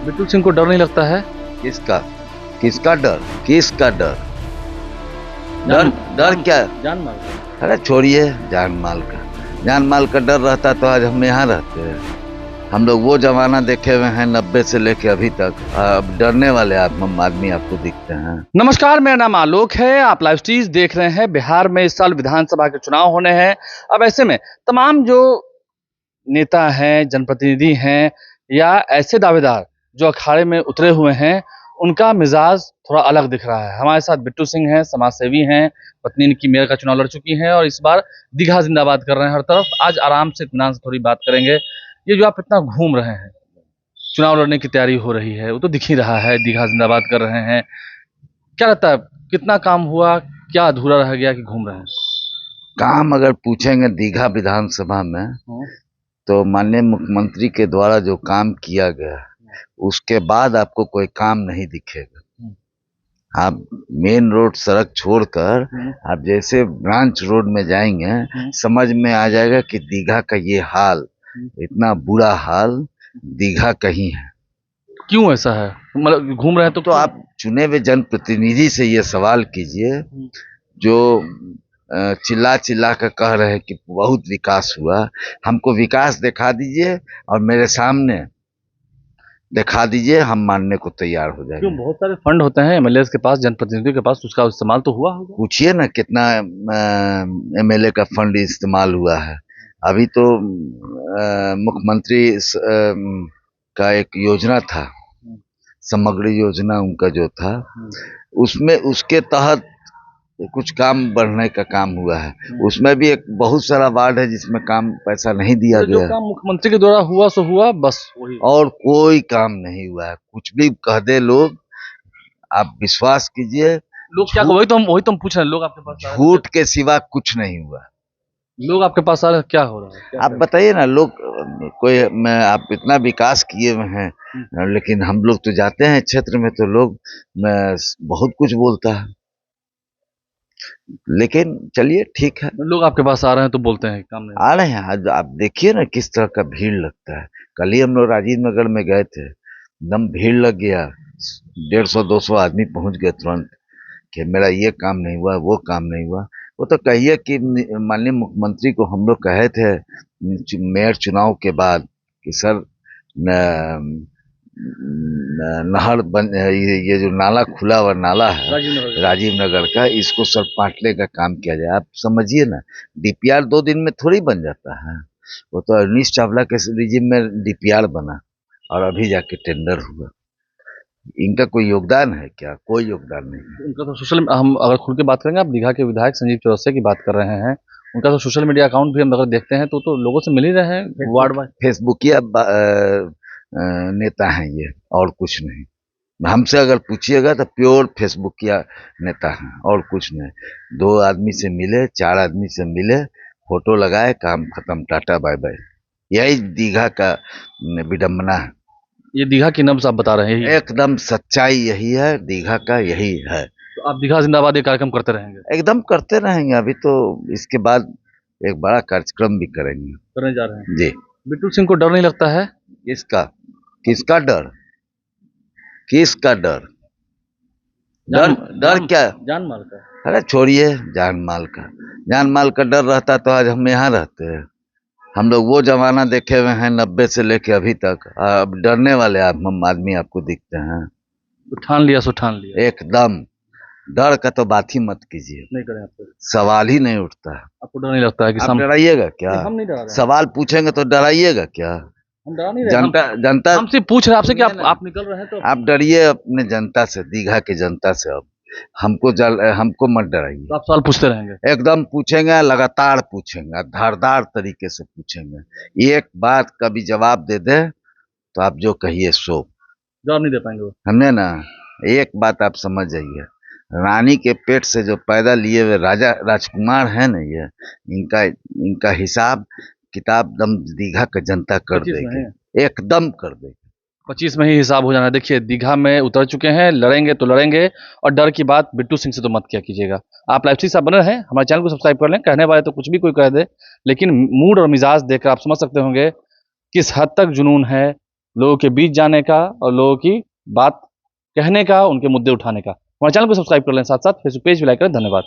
बिट्टू सिंह को डर नहीं लगता है? किसका? किसका डर? किसका डर? डर डर क्या? जान माल का। अरे छोड़िए जान माल का। जान माल का डर रहता तो आज हम यहाँ रहते हैं। हम लोग वो जमाना देखे हुए हैं 90 से लेके अभी तक। अब डरने वाले आदमी आपको दिखते हैं? नमस्कार, मेरा नाम आलोक है। आप लाइव स्ट्रीज देख रहे हैं। बिहार में इस साल विधानसभा के चुनाव होने हैं। अब ऐसे में तमाम जो नेता हैं, जनप्रतिनिधि हैं या ऐसे दावेदार जो अखाड़े में उतरे हुए हैं, उनका मिजाज थोड़ा अलग दिख रहा है। हमारे साथ बिट्टू सिंह हैं, समाज सेवी हैं, पत्नी इनकी मेयर का चुनाव लड़ चुकी हैं और इस बार दीघा जिंदाबाद कर रहे हैं हर तरफ। आज आराम से इत्मीनान से थोड़ी बात करेंगे। ये जो आप इतना घूम रहे हैं, चुनाव लड़ने की तैयारी हो रही है, वो तो दिख ही रहा है, दीघा जिंदाबाद कर रहे हैं। क्या लगता है कितना काम हुआ, क्या अधूरा रह गया कि घूम रहे हैं? काम अगर पूछेंगे दीघा विधानसभा में तो माननीय मुख्यमंत्री के द्वारा जो काम किया गया उसके बाद आपको कोई काम नहीं दिखेगा। आप मेन रोड सड़क छोड़कर आप जैसे ब्रांच रोड में जाएंगे समझ में आ जाएगा कि दीघा का ये हाल, इतना बुरा हाल दीघा कहीं है। क्यों ऐसा है? मतलब घूम रहे हैं तो आप चुने हुए जनप्रतिनिधि से ये सवाल कीजिए जो चिल्ला चिल्ला कर कह रहे हैं कि बहुत विकास हुआ। हमको विकास दिखा दीजिए और मेरे सामने दिखा दीजिए, हम मानने को तैयार हो जाएंगे। क्यों? बहुत सारे फंड होते हैं एमएलए के पास, जनप्रतिनिधियों के पास, उसका इस्तेमाल तो हुआ होगा। पूछिए ना कितना एमएलए का फंड इस्तेमाल हुआ है। अभी तो मुख्यमंत्री का एक योजना था, समग्र योजना उनका जो था, उसमें उसके तहत कुछ काम बढ़ने का काम हुआ है। उसमें भी एक बहुत सारा वार्ड है जिसमें काम पैसा नहीं दिया जो गया। काम मुख्यमंत्री के द्वारा हुआ सो हुआ, बस वही। और कोई काम नहीं हुआ है। कुछ भी कह दे लोग, आप विश्वास कीजिए। लोग क्या, वही तो हम पूछ रहे हैं। लोग आपके पास आ रहे झूठ के सिवा कुछ नहीं हुआ। हैं, लोग आपके पास आ रहे हैं, क्या हो रहा है? क्या आप बताइए ना। लोग कोई आप इतना विकास किए हुए हैं, लेकिन हम लोग तो जाते हैं क्षेत्र में तो लोग बहुत कुछ बोलता है। लेकिन चलिए ठीक है, लोग आपके पास आ रहे हैं तो बोलते हैं काम नहीं। आ रहे हैं। आज आप देखिए ना किस तरह का भीड़ लगता है। कल ही हम लोग राजीव नगर में गए थे, एकदम भीड़ लग गया। 150-200 आदमी पहुंच गए तुरंत कि मेरा ये काम नहीं हुआ, वो काम नहीं हुआ। वो तो कहिए कि माननीय मुख्यमंत्री को हम लोग कहे थे मेयर चुनाव के बाद कि सर नहर बन, ये जो नाला खुला हुआ नाला है राजीव नगर का, इसको सर पाटने का काम किया जाए। आप समझिए ना, डीपीआर 2 दिन में थोड़ी बन जाता है। वो तो अनीश चावला के रिजिम में डीपीआर बना और अभी जाके टेंडर हुआ। इनका कोई योगदान है क्या? कोई योगदान नहीं। उनका तो सोशल, हम अगर खुल के बात करेंगे, आप दीघा के विधायक संजीव चौरसिया की बात कर रहे हैं, उनका तो सोशल मीडिया अकाउंट भी हम अगर देखते हैं तो लोगों से मिल ही रहे हैं वार्ड वाइज। फेसबुकिया नेता हैं ये, और कुछ नहीं। हमसे अगर पूछिएगा तो प्योर फेसबुकिया नेता हैं और कुछ नहीं। 2 आदमी से मिले, 4 आदमी से मिले, फोटो लगाए, काम खत्म, टाटा बाय बाय। यही दीघा का विडम्बना है। ये दीघा की नब्ज आप बता रहे हैं? एकदम सच्चाई यही है, दीघा का यही है। तो आप दीघा जिंदाबाद ये कार्यक्रम करते रहेंगे? एकदम करते रहेंगे। अभी तो इसके बाद एक बड़ा कार्यक्रम भी करेंगे, करने जा रहे हैं जी। बिट्टू सिंह को डर नहीं लगता है? किसका? किसका डर? किसका डर? डर क्या? जान माल का। अरे छोड़िए जान माल का। जान माल का डर रहता तो आज हम यहाँ रहते हैं। हम लोग वो जमाना देखे हुए हैं 90 से लेके अभी तक। अब डरने वाले आदमी आपको दिखते हैं? ठान लिया सो ठान लिया। एकदम डर का तो बात ही मत कीजिए, नहीं करें आपको, सवाल ही नहीं उठता है। आपको डर नहीं लगता है कि आप डराइएगा क्या? हम नहीं डरा रहे हैं। सवाल पूछेंगे तो डराइएगा क्या? हम डरा नहीं रहे। जनता हम सिर्फ पूछ रहे हैं आपसे कि आप निकल रहे हैं तो आप डरिए अपने जनता से, दीघा की जनता से। अब हमको मत डराइए। तो आप सवाल पूछते रहेंगे? एकदम पूछेंगे, लगातार पूछेंगे, धारदार तरीके से पूछेंगे। एक बात कभी जवाब दे दे तो आप जो कहिए सो। जवाब नहीं दे पाएंगे वो। हमने ना, एक बात आप समझ जाइए, रानी के पेट से जो पैदा लिए हुए राजा राजकुमार है ना, ये इनका हिसाब किताब दम दीघा का जनता कर देगी, एकदम कर देगी। 25 में ही हिसाब हो जाना। देखिए, दीघा में उतर चुके हैं, लड़ेंगे तो लड़ेंगे। और डर की बात बिट्टू सिंह से तो मत किया कीजिएगा। आप लाइव स्ट्रीम बने रहें, हमारे चैनल को सब्सक्राइब कर लें। कहने वाले तो कुछ भी कोई कह दे, लेकिन मूड और मिजाज देखकर आप समझ सकते होंगे किस हद तक जुनून है, लोगों के बीच जाने का और लोगों की बात कहने का, उनके मुद्दे उठाने का। हमारे चैनल को सब्सक्राइब कर लें, साथ साथ फेसबुक पेज भी लाइक करें। धन्यवाद।